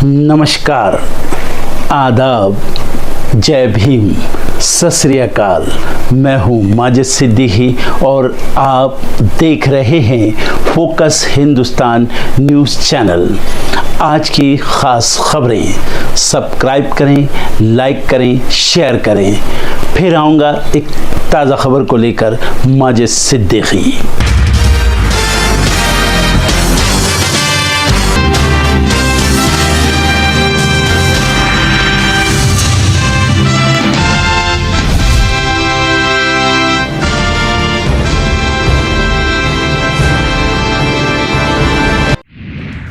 नमस्कार, आदाब, जय भीम, सत श्री अकाल। मैं हूँ माजिद सिद्दीकी और आप देख रहे हैं फोकस हिंदुस्तान न्यूज़ चैनल। आज की ख़ास खबरें सब्सक्राइब करें, लाइक करें, शेयर करें। फिर आऊँगा एक ताज़ा खबर को लेकर माजिद सिद्दीकी।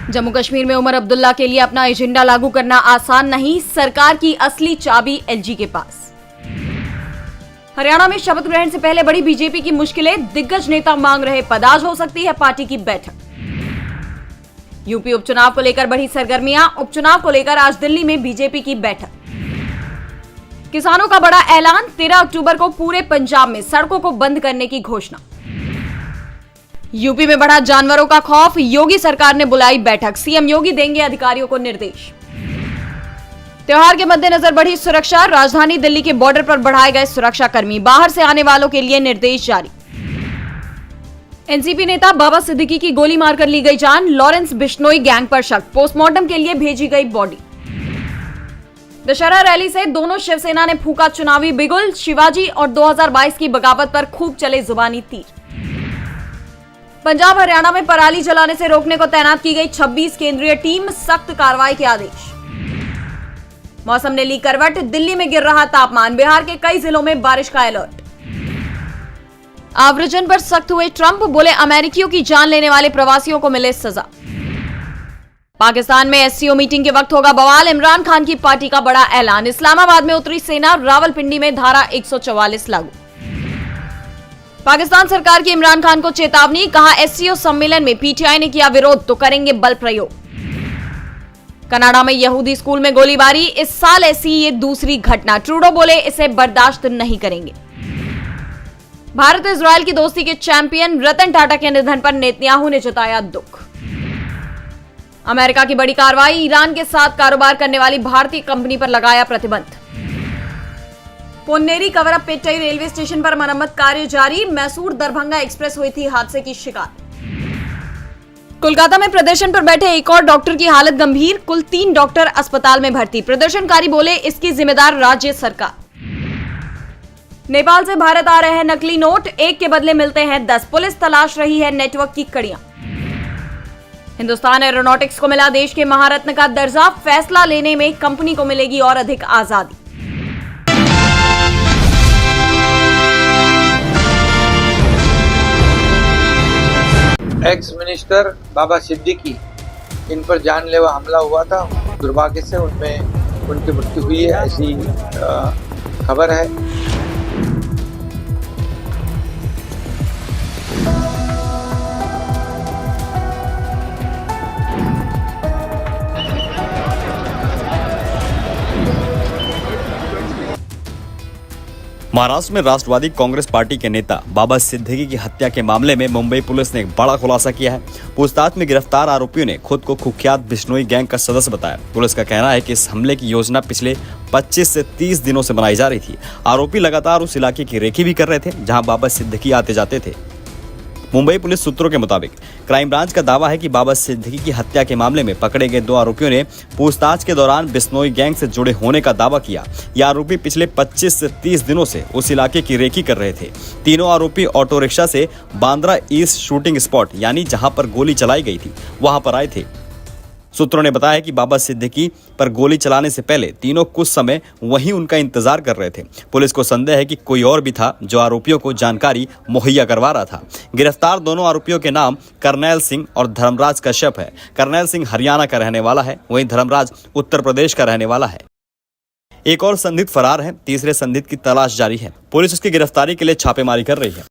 जम्मू कश्मीर में उमर अब्दुल्ला के लिए अपना एजेंडा लागू करना आसान नहीं, सरकार की असली चाबी एलजी के पास। हरियाणा में शपथ ग्रहण से पहले बड़ी बीजेपी की मुश्किलें, दिग्गज नेता मांग रहे पद, आज हो सकती है पार्टी की बैठक। यूपी उपचुनाव को लेकर बढ़ी सरगर्मियां, उपचुनाव को लेकर आज दिल्ली में बीजेपी की बैठक। किसानों का बड़ा ऐलान, 13 अक्टूबर को पूरे पंजाब में सड़कों को बंद करने की घोषणा। यूपी में बढ़ा जानवरों का खौफ, योगी सरकार ने बुलाई बैठक, सीएम योगी देंगे अधिकारियों को निर्देश। त्योहार के मद्देनजर बढ़ी सुरक्षा, राजधानी दिल्ली के बॉर्डर पर बढ़ाए गए सुरक्षा कर्मी, बाहर से आने वालों के लिए निर्देश जारी। एनसीपी नेता बाबा सिद्दीकी की गोली मारकर ली गई जान, लॉरेंस बिश्नोई गैंग पर शक, पोस्टमार्टम के लिए भेजी गई बॉडी। दशहरा रैली से दोनों शिवसेना ने फूका चुनावी बिगुल, शिवाजी और 2022 की बगावत पर खूब चले जुबानी तीर। पंजाब हरियाणा में पराली जलाने से रोकने को तैनात की गई 26 केंद्रीय टीम, सख्त कार्रवाई के आदेश। मौसम ने ली करवट, दिल्ली में गिर रहा तापमान, बिहार के कई जिलों में बारिश का अलर्ट। आव्रजन पर सख्त हुए ट्रंप, बोले अमेरिकियों की जान लेने वाले प्रवासियों को मिले सजा। पाकिस्तान में एससीओ मीटिंग के वक्त होगा बवाल, इमरान खान की पार्टी का बड़ा ऐलान। इस्लामाबाद में उतरी सेना, रावलपिंडी में धारा 144 लागू। पाकिस्तान सरकार की इमरान खान को चेतावनी, कहा एससीओ सम्मेलन में पीटीआई ने किया विरोध तो करेंगे बल प्रयोग। कनाडा में यहूदी स्कूल में गोलीबारी, इस साल ऐसी ये दूसरी घटना, ट्रूडो बोले इसे बर्दाश्त नहीं करेंगे। भारत इजरायल की दोस्ती के चैंपियन रतन टाटा के निधन पर नेतन्याहू ने जताया दुख। अमेरिका की बड़ी कार्रवाई, ईरान के साथ कारोबार करने वाली भारतीय कंपनी पर लगाया प्रतिबंध। Ponneri cover up Pettai railway station पर मरम्मत कार्य जारी, मैसूर दरभंगा एक्सप्रेस हुई थी हादसे की शिकार। कोलकाता में प्रदर्शन पर बैठे एक और डॉक्टर की हालत गंभीर, कुल 3 डॉक्टर अस्पताल में भर्ती। प्रदर्शनकारी बोले इसकी जिम्मेदार राज्य सरकार। नेपाल से भारत आ रहे हैं नकली नोट, एक के बदले मिलते हैं 10, पुलिस तलाश रही है नेटवर्क की कड़ियां। हिंदुस्तान एरोनॉटिक्स को मिला देश के महारत्न का दर्जा, फैसला लेने में कंपनी को मिलेगी और अधिक आजादी। एक्स मिनिस्टर बाबा सिद्दीकी, इन पर जानलेवा हमला हुआ था, दुर्भाग्य से उनमें उनकी मृत्यु हुई है, ऐसी खबर है। महाराष्ट्र में राष्ट्रवादी कांग्रेस पार्टी के नेता बाबा सिद्दीकी की हत्या के मामले में मुंबई पुलिस ने एक बड़ा खुलासा किया है। पूछताछ में गिरफ्तार आरोपियों ने खुद को कुख्यात बिश्नोई गैंग का सदस्य बताया। पुलिस का कहना है कि इस हमले की योजना पिछले 25 से 30 दिनों से बनाई जा रही थी। आरोपी लगातार उस इलाके की रेकी भी कर रहे थे जहां बाबा सिद्दीकी आते जाते थे। मुंबई पुलिस सूत्रों के मुताबिक क्राइम ब्रांच का दावा है कि बाबा सिद्दीकी की हत्या के मामले में पकड़े गए 2 आरोपियों ने पूछताछ के दौरान बिश्नोई गैंग से जुड़े होने का दावा किया। ये आरोपी पिछले 25 से 30 दिनों से उस इलाके की रेकी कर रहे थे। तीनों आरोपी ऑटो रिक्शा से बांद्रा ईस्ट शूटिंग स्पॉट यानी जहां पर गोली चलाई गई थी वहां पर आए थे। सूत्रों ने बताया कि बाबा सिद्दीकी पर गोली चलाने से पहले तीनों कुछ समय वहीं उनका इंतजार कर रहे थे। पुलिस को संदेह है कि कोई और भी था जो आरोपियों को जानकारी मुहैया करवा रहा था। गिरफ्तार दोनों आरोपियों के नाम करनैल सिंह और धर्मराज कश्यप है। करनैल सिंह हरियाणा का रहने वाला है, वहीं धर्मराज उत्तर प्रदेश का रहने वाला है। एक और संदिग्ध फरार है, तीसरे संदिग्ध की तलाश जारी है। पुलिस उसकी गिरफ्तारी के लिए छापेमारी कर रही है।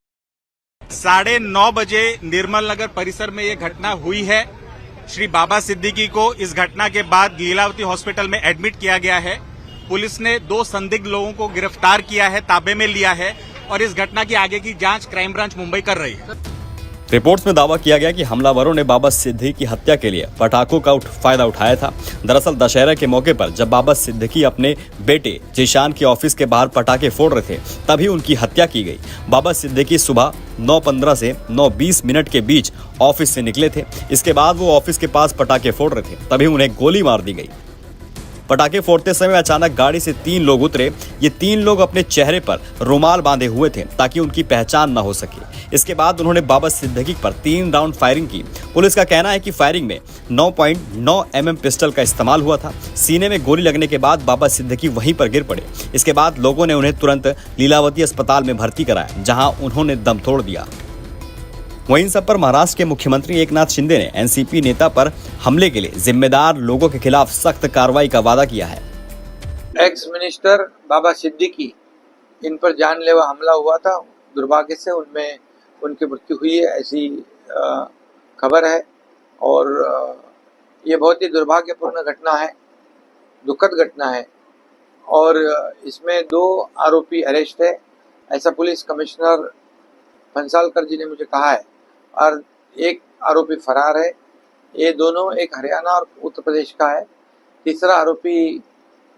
9:30 बजे निर्मल नगर परिसर में ये घटना हुई है। श्री बाबा सिद्दीकी को इस घटना के बाद लीलावती हॉस्पिटल में एडमिट किया गया है। पुलिस ने 2 संदिग्ध लोगों को गिरफ्तार किया है, ताबे में लिया है और इस घटना की आगे की जांच क्राइम ब्रांच मुंबई कर रही है। रिपोर्ट्स में दावा किया गया कि हमलावरों ने बाबा सिद्दीकी की हत्या के लिए पटाखों का फायदा उठाया था। दरअसल दशहरा के मौके पर जब बाबा सिद्दीकी अपने बेटे जीशान के ऑफिस के बाहर पटाखे फोड़ रहे थे, तभी उनकी हत्या की गई। बाबा सिद्दीकी सुबह 9:15 से 9:20 के बीच ऑफिस से निकले थे। इसके बाद वो ऑफिस के पास पटाखे फोड़ रहे थे, तभी उन्हें गोली मार दी गई। पटाखे फोड़ते समय अचानक गाड़ी से 3 लोग उतरे। ये 3 लोग अपने चेहरे पर रुमाल बांधे हुए थे ताकि उनकी पहचान न हो सके। इसके बाद उन्होंने बाबा सिद्दीकी पर 3 राउंड फायरिंग की। पुलिस का कहना है कि फायरिंग में 9.9 mm पिस्टल का इस्तेमाल हुआ था। सीने में गोली लगने के बाद बाबा सिद्दीकी वहीं पर गिर पड़े। इसके बाद लोगों ने उन्हें तुरंत लीलावती अस्पताल में भर्ती कराया, जहां उन्होंने दम तोड़ दिया। वहीं इन सब पर महाराष्ट्र के मुख्यमंत्री एकनाथ शिंदे ने एनसीपी नेता पर हमले के लिए जिम्मेदार लोगों के खिलाफ सख्त कार्रवाई का वादा किया है। एक्स मिनिस्टर बाबा सिद्दीकी, इन पर जानलेवा हमला हुआ था। दुर्भाग्य से उनमें उनकी मृत्यु हुई है, ऐसी खबर है। और ये बहुत ही दुर्भाग्यपूर्ण घटना है, दुखद घटना है। और इसमें 2 आरोपी अरेस्ट है, ऐसा पुलिस कमिश्नर पंसालकर जी ने मुझे कहा है। और एक आरोपी फरार है। ये दोनों एक हरियाणा और उत्तर प्रदेश का है। तीसरा आरोपी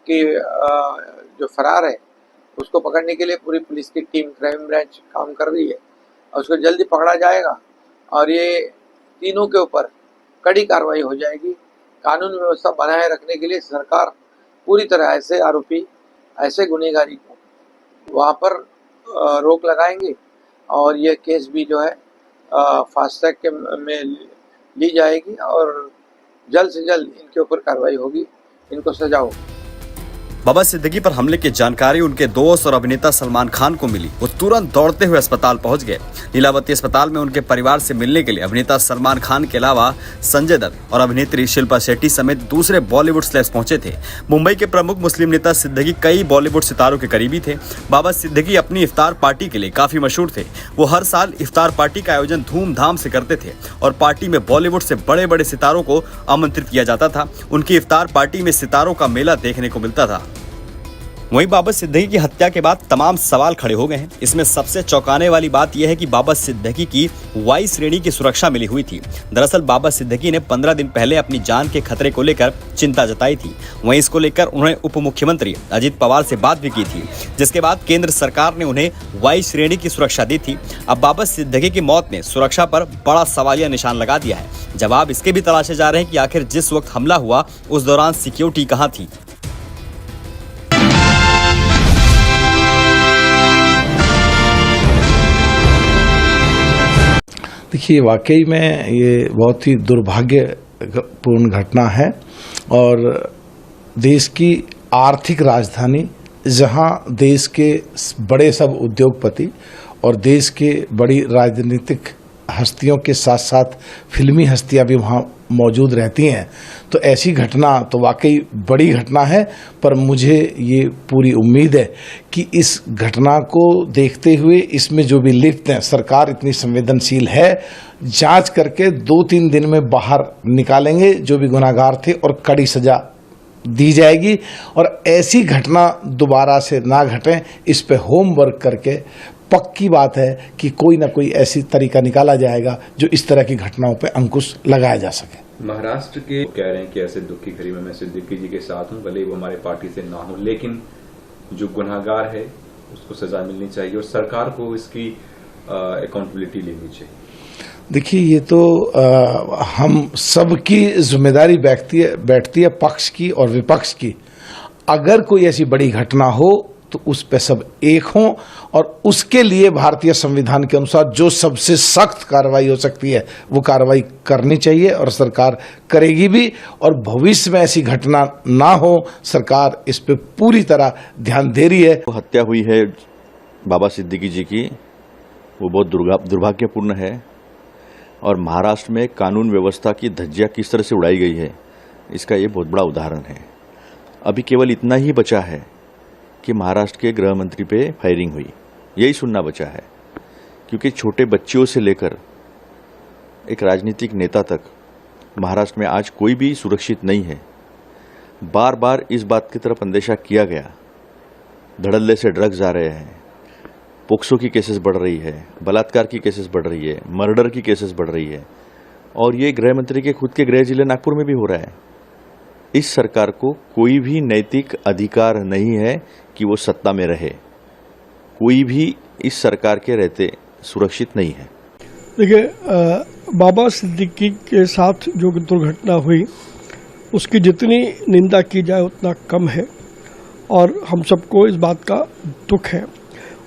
की जो फरार है उसको पकड़ने के लिए पूरी पुलिस की टीम क्राइम ब्रांच काम कर रही है और उसको जल्दी पकड़ा जाएगा। और ये तीनों के ऊपर कड़ी कार्रवाई हो जाएगी। कानून व्यवस्था बनाए रखने के लिए सरकार पूरी तरह ऐसे आरोपी, ऐसे गुनहगारी को वहाँ पर रोक लगाएंगे। और ये केस भी जो है फास्ट ट्रैक के में ली जाएगी और जल्द से जल्द इनके ऊपर कार्रवाई होगी, इनको सजा होगी। बाबा सिद्दीकी पर हमले की जानकारी उनके दोस्त और अभिनेता सलमान खान को मिली। वो तुरंत दौड़ते हुए अस्पताल पहुंच गए। लीलावती अस्पताल में उनके परिवार से मिलने के लिए अभिनेता सलमान खान के अलावा संजय दत्त और अभिनेत्री शिल्पा शेट्टी समेत दूसरे बॉलीवुड सेलेब्स पहुंचे थे। मुंबई के प्रमुख मुस्लिम नेता सिद्दीकी कई बॉलीवुड सितारों के करीबी थे। बाबा सिद्दीकी अपनी इफ्तार पार्टी के लिए काफी मशहूर थे। वो हर साल इफ्तार पार्टी का आयोजन धूमधाम से करते थे और पार्टी में बॉलीवुड से बड़े बड़े सितारों को आमंत्रित किया जाता था। उनकी इफ्तार पार्टी में सितारों का मेला देखने को मिलता था। वहीं बाबा सिद्दीकी की हत्या के बाद तमाम सवाल खड़े हो गए हैं। इसमें सबसे चौंकाने वाली बात यह है कि बाबा सिद्दीकी की वाई श्रेणी की सुरक्षा मिली हुई थी। दरअसल बाबा सिद्दीकी ने 15 दिन पहले अपनी जान के खतरे को लेकर चिंता जताई थी। वहीं इसको लेकर उन्होंने उप मुख्यमंत्री अजित पवार से बात भी की थी, जिसके बाद केंद्र सरकार ने उन्हें वाई श्रेणी की सुरक्षा दी थी। अब बाबा सिद्दीकी की मौत ने सुरक्षा पर बड़ा सवालिया निशान लगा दिया है। जवाब इसके भी तलाशे जा रहे हैं कि आखिर जिस वक्त हमला हुआ उस दौरान सिक्योरिटी कहाँ थी। देखिए, वाकई में ये बहुत ही दुर्भाग्यपूर्ण घटना है और देश की आर्थिक राजधानी, जहां देश के बड़े सब उद्योगपति और देश के बड़ी राजनीतिक हस्तियों के साथ साथ फिल्मी हस्तियां भी वहां मौजूद रहती हैं, तो ऐसी घटना तो वाकई बड़ी घटना है। पर मुझे ये पूरी उम्मीद है कि इस घटना को देखते हुए इसमें जो भी लिप्त हैं, सरकार इतनी संवेदनशील है, जांच करके 2-3 दिन में बाहर निकालेंगे जो भी गुनाहगार थे और कड़ी सजा दी जाएगी और ऐसी घटना दोबारा से ना घटे, इस पे होमवर्क करके पक्की बात है कि कोई ना कोई ऐसी तरीका निकाला जाएगा जो इस तरह की घटनाओं पे अंकुश लगाया जा सके। महाराष्ट्र के कह रहे हैं कि ऐसे दुख की घड़ी में मैं सिद्दीकी जी के साथ हूं, भले ही वो हमारे पार्टी से ना हो, लेकिन जो गुनाहगार है उसको सजा मिलनी चाहिए और सरकार को इसकी अकाउंटेबिलिटी लेनी चाहिए। देखिए, ये तो हम सबकी जिम्मेदारी बैठती है पक्ष की और विपक्ष की। अगर कोई ऐसी बड़ी घटना हो तो उस पे सब एक हों और उसके लिए भारतीय संविधान के अनुसार जो सबसे सख्त कार्रवाई हो सकती है वो कार्रवाई करनी चाहिए और सरकार करेगी भी। और भविष्य में ऐसी घटना ना हो, सरकार इस पे पूरी तरह ध्यान दे रही है। हत्या हुई है बाबा सिद्दीकी जी की, वो बहुत दुर्भाग्यपूर्ण है और महाराष्ट्र में कानून व्यवस्था की धज्जियां किस तरह से उड़ाई गई है इसका ये बहुत बड़ा उदाहरण है। अभी केवल इतना ही बचा है कि महाराष्ट्र के गृह मंत्री पे फायरिंग हुई, यही सुनना बचा है, क्योंकि छोटे बच्चियों से लेकर एक राजनीतिक नेता तक महाराष्ट्र में आज कोई भी सुरक्षित नहीं है। बार बार इस बात की तरफ अंदेशा किया गया, धड़ल्ले से ड्रग्स आ रहे हैं, पोक्सो की केसेस बढ़ रही है, बलात्कार की केसेस बढ़ रही है, मर्डर की केसेस बढ़ रही है, और ये गृह मंत्री के खुद के गृह जिले नागपुर में भी हो रहा है। इस सरकार को कोई भी नैतिक अधिकार नहीं है कि वो सत्ता में रहे। कोई भी इस सरकार के रहते सुरक्षित नहीं है। देखिए, बाबा सिद्दीकी के साथ जो दुर्घटना हुई उसकी जितनी निंदा की जाए उतना कम है, और हम सबको इस बात का दुख है।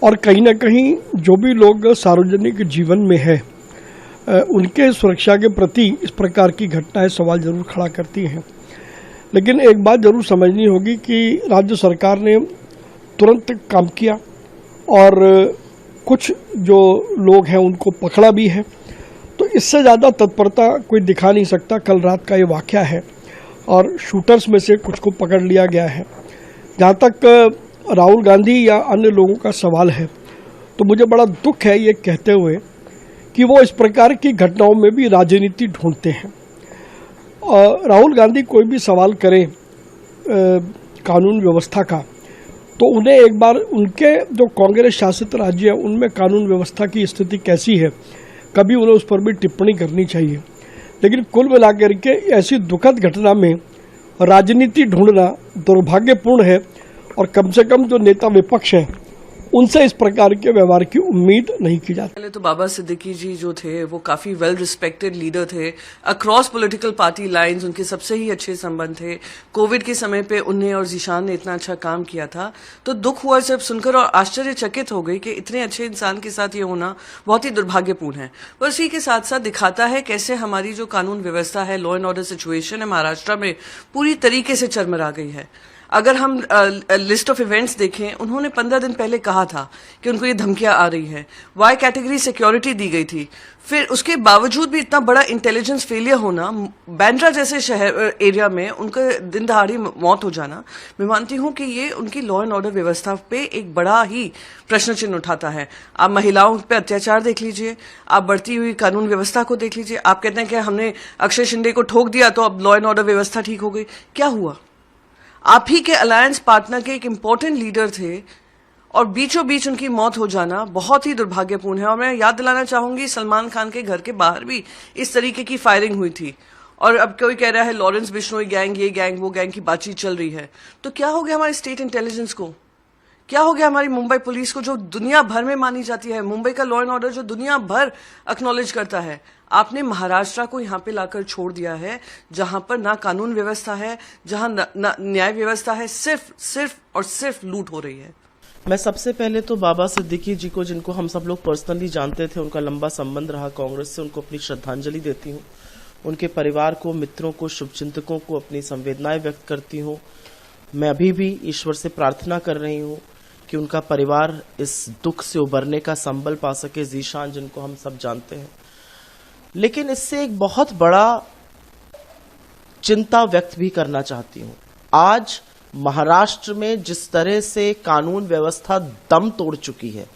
और कहीं ना कहीं जो भी लोग सार्वजनिक जीवन में है उनके सुरक्षा के प्रति इस प्रकार की घटनाएं सवाल जरूर खड़ा करती हैं। लेकिन एक बात जरूर समझनी होगी कि राज्य सरकार ने तुरंत काम किया और कुछ जो लोग हैं उनको पकड़ा भी है, तो इससे ज़्यादा तत्परता कोई दिखा नहीं सकता। कल रात का ये वाक़या है और शूटर्स में से कुछ को पकड़ लिया गया है। जहाँ तक राहुल गांधी या अन्य लोगों का सवाल है, तो मुझे बड़ा दुख है ये कहते हुए कि वो इस प्रकार की घटनाओं में भी राजनीति ढूंढते हैं। राहुल गांधी कोई भी सवाल करें कानून व्यवस्था का, तो उन्हें एक बार उनके जो कांग्रेस शासित राज्य है उनमें कानून व्यवस्था की स्थिति कैसी है, कभी उन्हें उस पर भी टिप्पणी करनी चाहिए। लेकिन कुल मिलाकर के ऐसी दुखद घटना में राजनीति ढूंढना दुर्भाग्यपूर्ण है, और कम से कम जो नेता विपक्ष है उनसे इस प्रकार के व्यवहार की उम्मीद नहीं की जाती। पहले तो बाबा सिद्दीकी जी जो थे वो काफी वेल रिस्पेक्टेड लीडर थे, अक्रॉस पॉलिटिकल पार्टी लाइंस उनके सबसे ही अच्छे संबंध थे। कोविड के समय पे उन्हें और जीशान ने इतना अच्छा काम किया था, तो दुख हुआ जब सुनकर और आश्चर्यचकित हो गई कि इतने अच्छे इंसान के साथ ये होना बहुत ही दुर्भाग्यपूर्ण है। पर इसी के साथ साथ दिखाता है कैसे हमारी जो कानून व्यवस्था है, लॉ एंड ऑर्डर सिचुएशन है महाराष्ट्र में पूरी तरीके से चरमरा गई है। अगर हम लिस्ट ऑफ इवेंट्स देखें, उन्होंने 15 दिन पहले कहा था कि उनको ये धमकियां आ रही हैं, वाई कैटेगरी सिक्योरिटी दी गई थी। फिर उसके बावजूद भी इतना बड़ा इंटेलिजेंस फेलियर होना, बांद्रा जैसे शहर एरिया में उनका दिन दहाड़ी मौत हो जाना, मैं मानती हूं कि ये उनकी लॉ एंड ऑर्डर व्यवस्था पे एक बड़ा ही प्रश्न चिन्ह उठाता है। आप महिलाओं पे अत्याचार देख लीजिए, आप बढ़ती हुई कानून व्यवस्था को देख लीजिए। आप कहते हैं कि हमने अक्षय शिंदे को ठोक दिया तो अब लॉ एंड ऑर्डर व्यवस्था ठीक हो गई। क्या हुआ? आप ही के अलायंस पार्टनर के एक इंपॉर्टेंट लीडर थे और बीचों बीच उनकी मौत हो जाना बहुत ही दुर्भाग्यपूर्ण है। और मैं याद दिलाना चाहूंगी, सलमान खान के घर के बाहर भी इस तरीके की फायरिंग हुई थी, और अब कोई कह रहा है लॉरेंस बिश्नोई गैंग, ये गैंग, वो गैंग की बातचीत चल रही है। तो क्या हो गया हमारे स्टेट इंटेलिजेंस को? क्या हो गया हमारी मुंबई पुलिस को, जो दुनिया भर में मानी जाती है, मुंबई का लॉ एंड ऑर्डर जो दुनिया भर एक्नॉलेज करता है? आपने महाराष्ट्र को यहाँ पे लाकर छोड़ दिया है, जहां पर ना कानून व्यवस्था है, जहां ना न्याय व्यवस्था है, सिर्फ और सिर्फ लूट हो रही है। मैं सबसे पहले तो बाबा सिद्दीकी जी को, जिनको हम सब लोग पर्सनली जानते थे, उनका लंबा संबंध रहा कांग्रेस से, उनको अपनी श्रद्धांजलि देती हूँ। उनके परिवार को, मित्रों को, शुभचिंतकों को अपनी संवेदनाएं व्यक्त करती हूँ। मैं अभी भी ईश्वर से प्रार्थना कर रही हूँ कि उनका परिवार इस दुख से उबरने का संबल पा सके, जीशान जिनको हम सब जानते हैं। लेकिन इससे एक बहुत बड़ा चिंता व्यक्त भी करना चाहती हूं। आज महाराष्ट्र में जिस तरह से कानून व्यवस्था दम तोड़ चुकी है,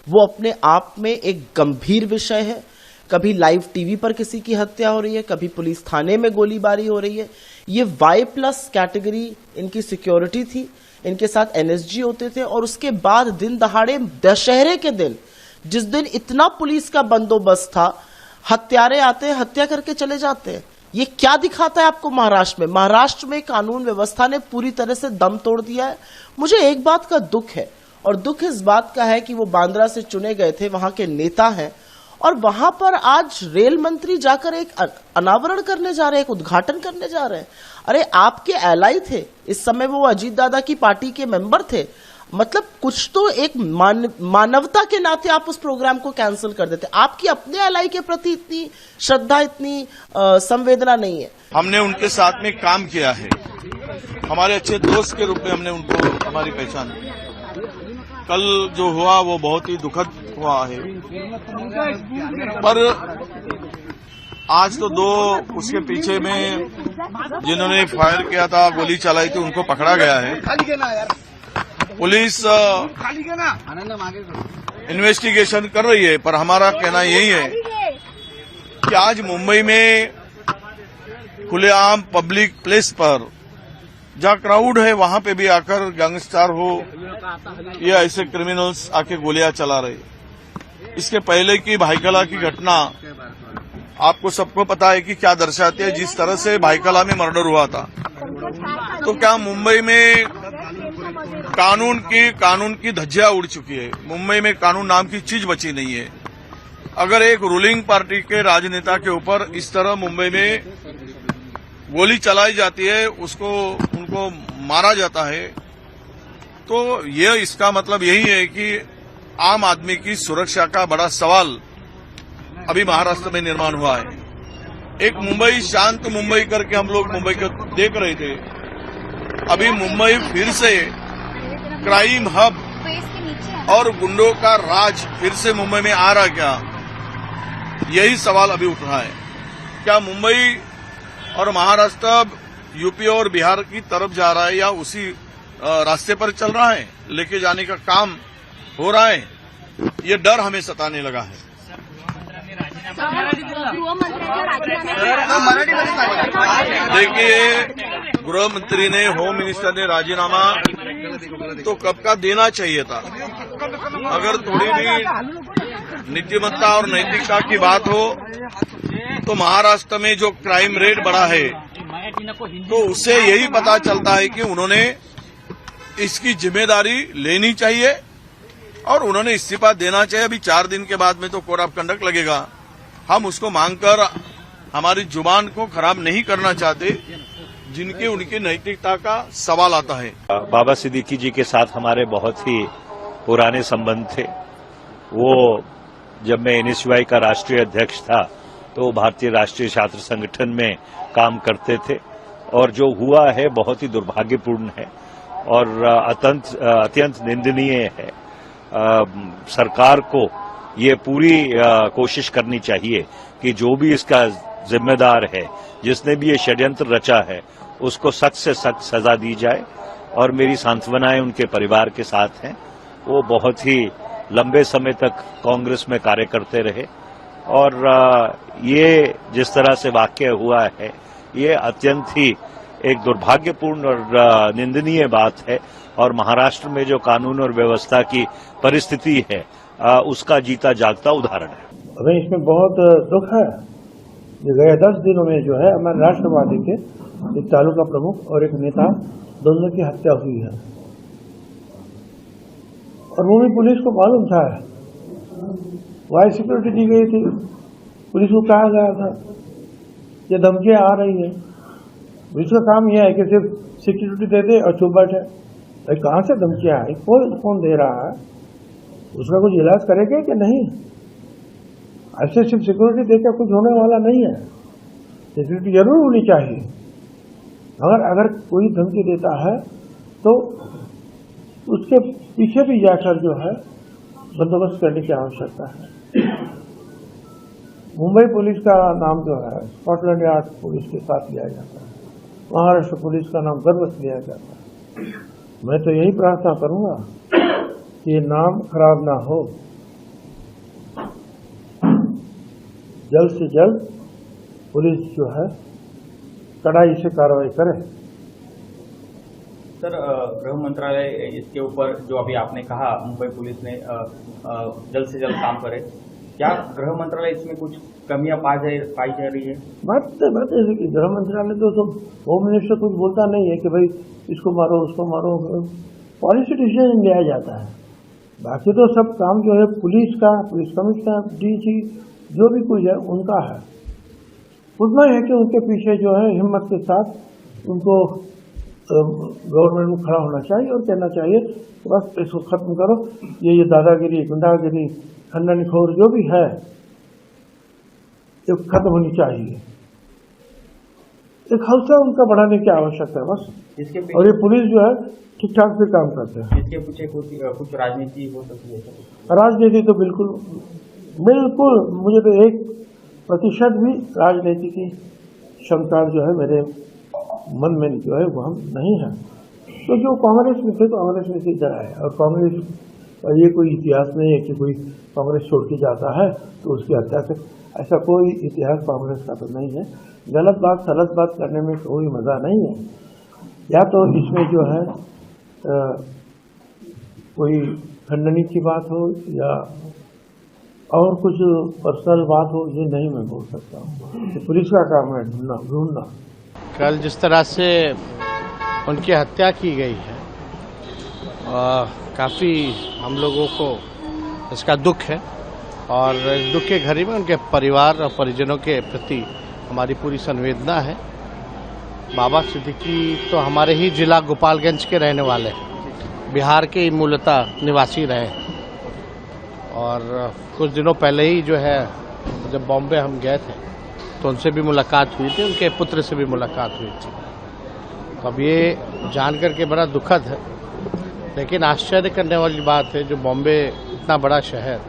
वो अपने आप में एक गंभीर विषय है। कभी लाइव टीवी पर किसी की हत्या हो रही है, कभी पुलिस थाने में गोलीबारी हो रही है। ये Y+ कैटेगरी इनकी सिक्योरिटी थी, इनके साथ NSG होते थे, और उसके बाद दिन दहाड़े दशहरे के दिन, जिस दिन इतना पुलिस का बंदोबस्त था, हत्यारे आते हैं, हत्या करके चले जाते हैं। ये क्या दिखाता है आपको महाराष्ट्र में? महाराष्ट्र में कानून व्यवस्था ने पूरी तरह से दम तोड़ दिया है। मुझे एक बात का दुख है, और दुख इस बात का है कि वो बांद्रा से चुने गए थे, वहां के नेता हैं, और वहां पर आज रेल मंत्री जाकर एक अनावरण करने जा रहे हैं, एक उद्घाटन करने जा रहे हैं। अरे आपके एलाई थे, इस समय वो अजीत दादा की पार्टी के मेंबर थे। मतलब कुछ तो एक मानवता के नाते आप उस प्रोग्राम को कैंसिल कर देते। आपकी अपने एलाई के प्रति इतनी श्रद्धा, इतनी संवेदना नहीं है। हमने उनके साथ में काम किया है, हमारे अच्छे दोस्त के रूप में हमने उनको हमारी पहचान की। कल जो हुआ वो बहुत ही दुखद हुआ है, पर आज तो दो उसके पीछे में जिन्होंने फायर किया था, गोली चलाई थी, उनको पकड़ा गया है। पुलिस इन्वेस्टिगेशन कर रही है, पर हमारा कहना यही है कि आज मुंबई में खुलेआम पब्लिक प्लेस पर जहाँ क्राउड है वहां पे भी आकर गैंगस्टर हो या ऐसे क्रिमिनल्स आके गोलियां चला रहे। इसके पहले की भाईकला की घटना आपको सबको पता है कि क्या दर्शाती है। जिस तरह से भाईकला में मर्डर हुआ था, तो क्या मुंबई में कानून की धज्जियां उड़ चुकी है। मुंबई में कानून नाम की चीज बची नहीं है। अगर एक रूलिंग पार्टी के राजनेता के ऊपर इस तरह मुंबई में गोली चलाई जाती है, उनको मारा जाता है, तो ये इसका मतलब यही है कि आम आदमी की सुरक्षा का बड़ा सवाल अभी महाराष्ट्र में निर्माण हुआ है। एक मुंबई शांत मुंबई करके हम लोग मुंबई को देख रहे थे, अभी मुंबई फिर से क्राइम हब और गुंडों का राज फिर से मुंबई में आ रहा क्या, यही सवाल अभी उठ रहा है। क्या मुंबई और महाराष्ट्र अब यूपी और बिहार की तरफ जा रहा है या उसी रास्ते पर चल रहा है, लेके जाने का काम हो रहा है? ये डर हमें सताने लगा है। देखिए, गृह मंत्री ने, होम मिनिस्टर ने राजीनामा तो कब का देना चाहिए था। अगर थोड़ी भी नीतिमत्ता और नैतिकता की बात हो तो महाराष्ट्र में जो क्राइम रेट बढ़ा है, तो उससे यही पता चलता है कि उन्होंने इसकी जिम्मेदारी लेनी चाहिए और उन्होंने इस्तीफा देना चाहिए। अभी 4 दिन के बाद में तो कोड ऑफ कंडक्ट लगेगा। हम उसको मांगकर हमारी जुबान को खराब नहीं करना चाहते, जिनके उनकी नैतिकता का सवाल आता है। बाबा सिद्दीकी जी के साथ हमारे बहुत ही पुराने संबंध थे। वो जब मैं एनएसयूआई का राष्ट्रीय अध्यक्ष था तो भारतीय राष्ट्रीय छात्र संगठन में काम करते थे, और जो हुआ है बहुत ही दुर्भाग्यपूर्ण है और अत्यंत निंदनीय है। सरकार को ये पूरी कोशिश करनी चाहिए कि जो भी इसका जिम्मेदार है, जिसने भी ये षड्यंत्र रचा है, उसको सख्त से सख्त सजा दी जाए। और मेरी सांत्वनाएं उनके परिवार के साथ हैं। वो बहुत ही लंबे समय तक कांग्रेस में कार्य करते रहे, और ये जिस तरह से वाकया हुआ है, ये अत्यंत ही एक दुर्भाग्यपूर्ण और निंदनीय बात है, और महाराष्ट्र में जो कानून और व्यवस्था की परिस्थिति है उसका जीता जागता उदाहरण है। हमें इसमें बहुत दुख है कि गए 10 दिनों में जो है हमारे राष्ट्रवादी के एक तालुका प्रमुख और एक नेता, दोनों की हत्या हुई है। और वो भी पुलिस को मालूम था, वाई सिक्योरिटी दी गई थी, पुलिस को कहा गया था ये धमकियां आ रही है। पुलिस का काम यह है कि सिर्फ सिक्योरिटी दे दे और चुप बैठे। भाई कहाँ से धमकियां आई, कौन दे रहा है, उसका कुछ इलाज करेंगे कि नहीं? ऐसे सिर्फ सिक्योरिटी देकर कुछ होने वाला नहीं है। सिक्योरिटी जरूर होनी चाहिए, मगर अगर कोई धमकी देता है तो उसके पीछे भी जाकर जो है बंदोबस्त करने की आवश्यकता है। मुंबई पुलिस का नाम जो है स्कॉटलैंड यार्ड पुलिस के साथ लिया जाता है, महाराष्ट्र पुलिस का नाम गर्व से लिया जाता है। मैं तो यही प्रार्थना करूंगा कि ये नाम खराब ना हो, जल्द से जल्द पुलिस जो है कड़ाई से कार्रवाई करे। सर, गृह मंत्रालय इसके ऊपर जो अभी आपने कहा मुंबई पुलिस ने जल्द से जल्द काम करे, क्या गृह मंत्रालय इसमें कुछ कमियां पाई जा रही है? बात ऐसी कि गृह मंत्रालय तो होम मिनिस्टर कुछ बोलता नहीं है कि भाई इसको मारो उसको मारो, पॉलिसी डिसीजन लिया जाता है। बाकी तो सब काम जो है पुलिस का, पुलिस कमिश्नर, डीजी जो भी कुछ है उनका है। उतना है कि उनके पीछे जो है हिम्मत के साथ उनको गवर्नमेंट को खड़ा होना चाहिए और कहना चाहिए बस इसको खत्म करो, ये दादागिरी, गुंडागिरी, खंडनखोर जो भी है ये खत्म होनी चाहिए। एक हौसला उनका बढ़ाने की आवश्यकता है बस। और ये पुलिस जो है ठीक ठाक से काम करते हैं। इसके पीछे कुछ राजनीति हो सकती है? राजनीति तो बिल्कुल मुझे तो 1% भी राजनीति की क्षमता जो है मेरे मन में जो है वह नहीं है। तो जो कांग्रेस में थे तो कांग्रेस में से इधर आए, और कांग्रेस ये कोई इतिहास नहीं है कि कोई कांग्रेस छोड़ के जाता है तो उसकी हत्या से, ऐसा कोई इतिहास कांग्रेस का तो नहीं है। गलत बात सलत बात करने में कोई मजा नहीं है। या तो इसमें जो है कोई खंडनी की बात हो या और कुछ पर्सनल बात हो, ये नहीं मैं बोल सकता हूँ। तो पुलिस का काम है ढूंढना। कल जिस तरह से उनकी हत्या की गई है, काफ़ी हम लोगों को इसका दुख है और इस दुख के घड़ी में उनके परिवार और परिजनों के प्रति हमारी पूरी संवेदना है। बाबा सिद्दीकी तो हमारे ही जिला गोपालगंज के रहने वाले हैं, बिहार के मूलतः निवासी रहे और कुछ दिनों पहले ही जो है जब बॉम्बे हम गए थे तो उनसे भी मुलाकात हुई थी, उनके पुत्र से भी मुलाकात हुई थी। तो अब ये जानकर के बड़ा दुखद है, लेकिन आश्चर्य करने वाली बात है जो बॉम्बे इतना बड़ा शहर,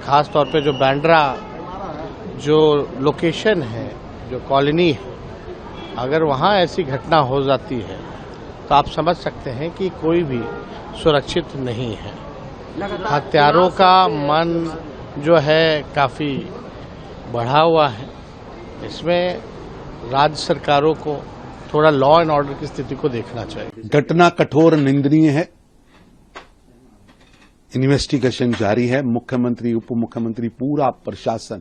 खास तौर पे जो बांद्रा जो लोकेशन है, जो कॉलोनी है, अगर वहाँ ऐसी घटना हो जाती है तो आप समझ सकते हैं कि कोई भी सुरक्षित नहीं है। हत्यारों का मन जो है काफ़ी बढ़ा हुआ है। इसमें राज्य सरकारों को थोड़ा लॉ एंड ऑर्डर की स्थिति को देखना चाहिए। घटना कठोर निंदनीय है। इन्वेस्टिगेशन जारी है। मुख्यमंत्री, उप मुख्यमंत्री, पूरा प्रशासन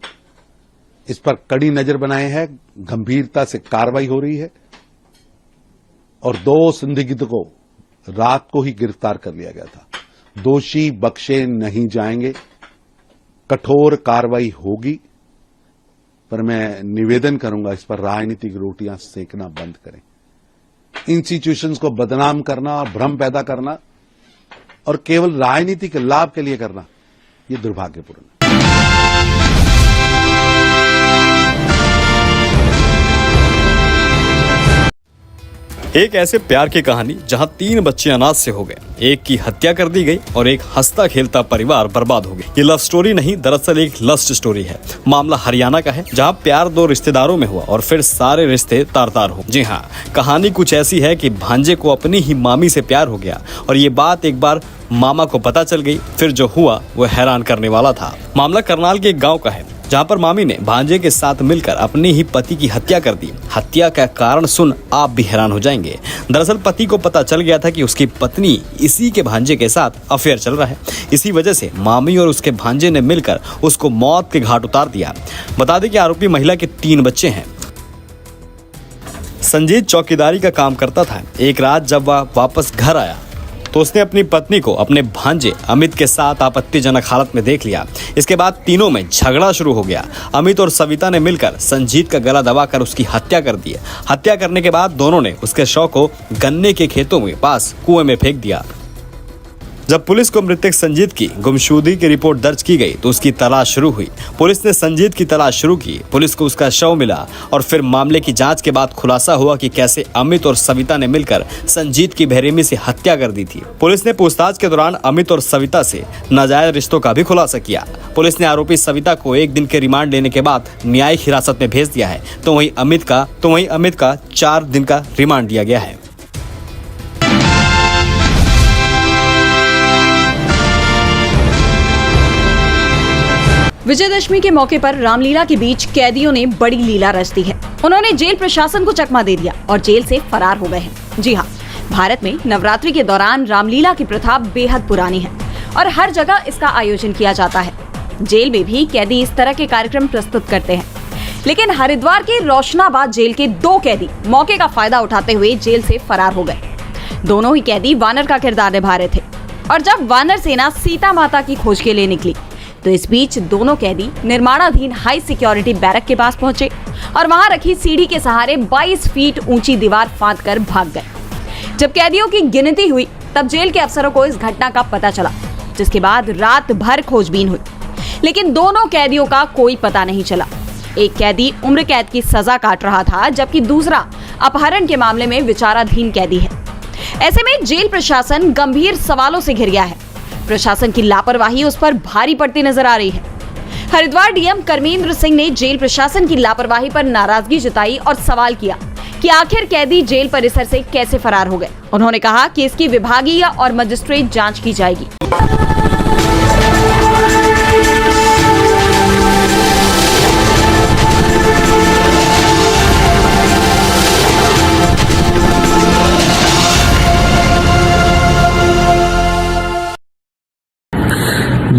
इस पर कड़ी नजर बनाए हैं। गंभीरता से कार्रवाई हो रही है और 2 संदिग्ध को रात को ही गिरफ्तार कर लिया गया था। दोषी बख्शे नहीं जाएंगे, कठोर कार्रवाई होगी। पर मैं निवेदन करूंगा इस पर राजनीतिक रोटियां सेकना बंद करें। इंस्टीट्यूशंस को बदनाम करना और भ्रम पैदा करना और केवल राजनीतिक लाभ के लिए करना, ये दुर्भाग्यपूर्ण है। एक ऐसे प्यार की कहानी जहां 3 बच्चे अनाथ से हो गए, एक की हत्या कर दी गई और एक हंसता खेलता परिवार बर्बाद हो गया। ये लव स्टोरी नहीं, दरअसल एक लस्ट स्टोरी है। मामला हरियाणा का है, जहां प्यार 2 रिश्तेदारों में हुआ और फिर सारे रिश्ते तार-तार हो। जी हाँ, कहानी कुछ ऐसी है कि भांजे को अपनी ही मामी से प्यार हो गया और ये बात एक बार मामा को पता चल गई। फिर जो हुआ वो हैरान करने वाला था। मामला करनाल के एक गाँव का है, जहां पर मामी ने भांजे के साथ मिलकर अपने ही पति की हत्या कर दी। हत्या का कारण सुन आप भी हैरान हो जाएंगे। दरअसल पति को पता चल गया था कि उसकी पत्नी इसी के भांजे के साथ अफेयर चल रहा है। इसी वजह से मामी और उसके भांजे ने मिलकर उसको मौत के घाट उतार दिया। बता दें कि आरोपी महिला के 3 बच्चे हैं। संजीत चौकीदारी का काम करता था। एक रात जब वह वापस घर आया तो उसने अपनी पत्नी को अपने भांजे अमित के साथ आपत्तिजनक हालत में देख लिया। इसके बाद तीनों में झगड़ा शुरू हो गया। अमित और सविता ने मिलकर संजीत का गला दबाकर उसकी हत्या कर दी। हत्या करने के बाद दोनों ने उसके शव को गन्ने के खेतों में पास कुएं में फेंक दिया। जब पुलिस को मृतक संजीत की गुमशुदगी की रिपोर्ट दर्ज की गई तो उसकी तलाश शुरू हुई। पुलिस ने संजीत की तलाश शुरू की। पुलिस को उसका शव मिला और फिर मामले की जांच के बाद खुलासा हुआ कि कैसे अमित और सविता ने मिलकर संजीत की बेरहमी से हत्या कर दी थी। पुलिस ने पूछताछ के दौरान अमित और सविता से नाजायज रिश्तों का भी खुलासा किया। पुलिस ने आरोपी सविता को 1 दिन के रिमांड लेने के बाद न्यायिक हिरासत में भेज दिया है, तो वहीं अमित का 4 दिन का रिमांड दिया गया है। विजयदशमी के मौके पर रामलीला के बीच कैदियों ने बड़ी लीला रच दी है। उन्होंने जेल प्रशासन को चकमा दे दिया और जेल से फरार हो गए हैं। जी हाँ, भारत में नवरात्रि के दौरान रामलीला की प्रथा बेहद पुरानी है और हर जगह इसका आयोजन किया जाता है। जेल में भी कैदी इस तरह के कार्यक्रम प्रस्तुत करते हैं, लेकिन हरिद्वार के रोशनाबाद जेल के 2 कैदी मौके का फायदा उठाते हुए जेल से फरार हो गए। दोनों ही कैदी वानर का किरदार निभा रहे थे और जब वानर सेना सीता माता की खोज के लिए निकली तो इस बीच दोनों कैदी निर्माणाधीन हाई सिक्योरिटी बैरक के पास पहुंचे और वहां रखी सीढ़ी के सहारे 22 फीट ऊंची दीवार फांदकर भाग गए। जब कैदियों की गिनती हुई तब जेल के अफसरों को इस घटना का पता चला, जिसके बाद रात भर खोजबीन हुई, लेकिन दोनों कैदियों का कोई पता नहीं चला। एक कैदी उम्र कैद की सजा काट रहा था, जबकि दूसरा अपहरण के मामले में विचाराधीन कैदी है। ऐसे में जेल प्रशासन गंभीर सवालों से घिर गया है। प्रशासन की लापरवाही उस पर भारी पड़ती नजर आ रही है। हरिद्वार डीएम कर्मेंद्र सिंह ने जेल प्रशासन की लापरवाही पर नाराजगी जताई और सवाल किया कि आखिर कैदी जेल परिसर से कैसे फरार हो गए। उन्होंने कहा कि इसकी विभागीय और मजिस्ट्रेट जांच की जाएगी।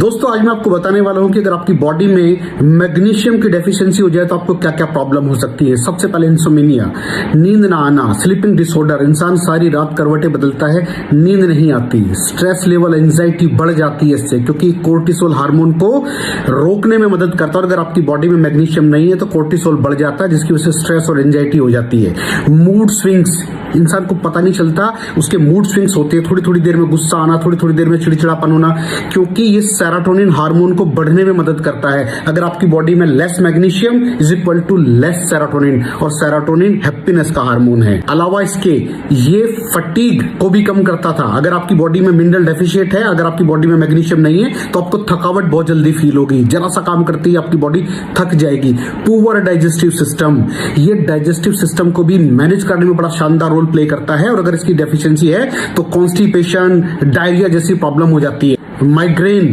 दोस्तों आज मैं आपको बताने वाला हूं कि अगर आपकी बॉडी में मैग्नीशियम की डेफिशिएंसी हो जाए तो आपको क्या क्या प्रॉब्लम हो सकती है। सबसे पहले इंसोमेनिया, नींद ना आना, स्लीपिंग डिसऑर्डर, इंसान सारी रात करवटें बदलता है, नींद नहीं आती, स्ट्रेस लेवल, एंजाइटी बढ़ जाती है इससे, क्योंकि कोर्टिसोल हार्मोन को रोकने में मदद करता है। और अगर आपकी बॉडी में मैग्नीशियम नहीं है तो कोर्टिसोल बढ़ जाता है, जिसकी वजह से स्ट्रेस और एंजाइटी हो जाती है। मूड स्विंग्स, इंसान को पता नहीं चलता उसके मूड स्विंग्स होते हैं, थोड़ी थोड़ी देर में गुस्सा आना, थोड़ी थोड़ी देर में चिड़चिड़ापन होना, क्योंकि ये सेरोटोनिन हार्मोन को बढ़ने में मदद करता है। अगर आपकी बॉडी में less magnesium is equal to less serotonin, और सेरोटोनिन हैप्पीनेस का हार्मोन है। अलावा इसके ये फटीग को भी कम करता था। अगर आपकी बॉडी में मिनरल डेफिशिएट है, अगर आपकी बॉडी में मैग्नीशियम नहीं है तो आपको थकावट बहुत जल्दी फील होगी, जरा सा काम करती है आपकी बॉडी थक जाएगी। पुअर डाइजेस्टिव सिस्टम, ये डाइजेस्टिव सिस्टम को भी मैनेज करने में बड़ा शानदार रोल प्ले करता है, और अगर इसकी डेफिशिएंसी है तो कॉन्स्टिपेशन, डायरिया जैसी प्रॉब्लम हो जाती है। माइग्रेन,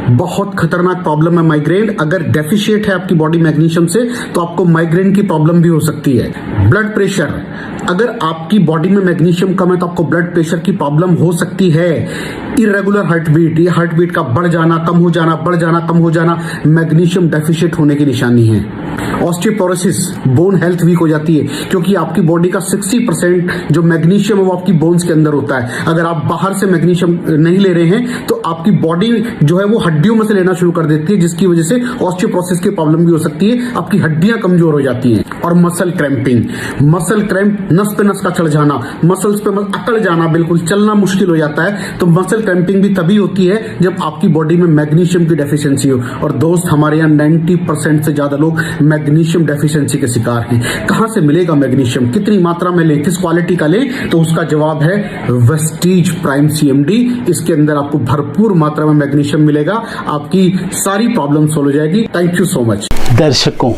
बहुत खतरनाक प्रॉब्लम है माइग्रेन। अगर डेफिशिएट है आपकी बॉडी मैग्नीशियम से तो आपको माइग्रेन की प्रॉब्लम भी हो सकती है। ब्लड प्रेशर, अगर आपकी बॉडी में मैग्नीशियम कम है तो आपको ब्लड प्रेशर की प्रॉब्लम हो सकती है। इरेगुलर हार्टबीट, ये हार्टबीट का बढ़ जाना, कम हो जाना, बढ़ जाना, कम हो जाना, मैग्नीशियम डेफिशिएट होने की निशानी है। ऑस्टियोपोरोसिस, बोन हेल्थ वीक हो जाती है, क्योंकि आपकी बॉडी का 60% जो मैग्नीशियम है वो आपकी बोन्स के अंदर होता है। अगर आप बाहर से मैग्नीशियम नहीं ले रहे हैं तो आपकी बॉडी जो है वो हड्डियों में से लेना शुरू कर देती है, जिसकी वजह से ऑस्टियोपोरोसिस की प्रॉब्लम भी हो सकती है, आपकी हड्डियां कमजोर हो जाती हैं। और मसल क्रैम्पिंग, मसल क्रैम्प, नस पे नस का चढ़ जाना, मसल्स पे अकड़ जाना, बिल्कुल चलना मुश्किल हो जाता है। तो मसल क्रैम्पिंग भी तभी होती है जब आपकी बॉडी में मैग्नीशियम की डेफिशिएंसी हो। और दोस्त, हमारे यहाँ 90% से ज्यादा लोग मैग्नीशियम डेफिशिएंसी के शिकार हैं। कहां से मिलेगा मैग्नीशियम, कितनी मात्रा में लें, किस क्वालिटी का लें? तो उसका जवाब है वेस्टीज प्राइम CMD। इसके अंदर आपको भरपूर मात्रा में मैग्नीशियम मिलेगा, आपकी सारी प्रॉब्लम सॉल्व हो जाएगी। Thank you so much. दर्शकों,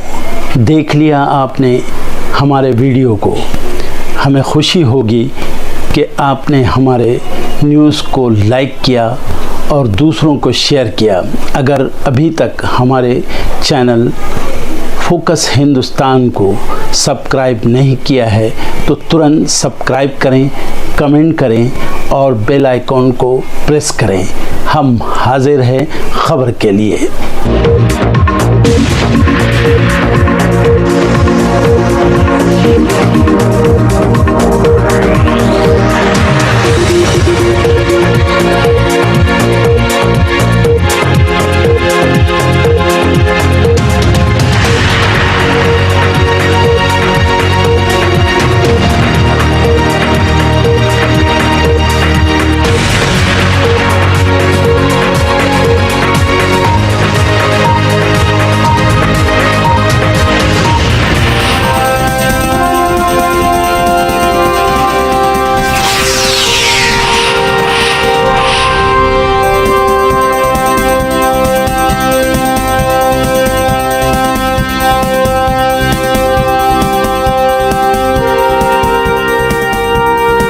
देख लिया आपने हमारे वीडियो को। हमें खुशी होगी कि आपने हमारे न्यूज़ को लाइक किया और दूसरों को शेयर किया। अगर अभी तक हमारे चैनल फोकस हिंदुस्तान को सब्सक्राइब नहीं किया है तो तुरंत सब्सक्राइब करें, कमेंट करें और बेल आइकॉन को प्रेस करें। हम हाजिर हैं खबर के लिए।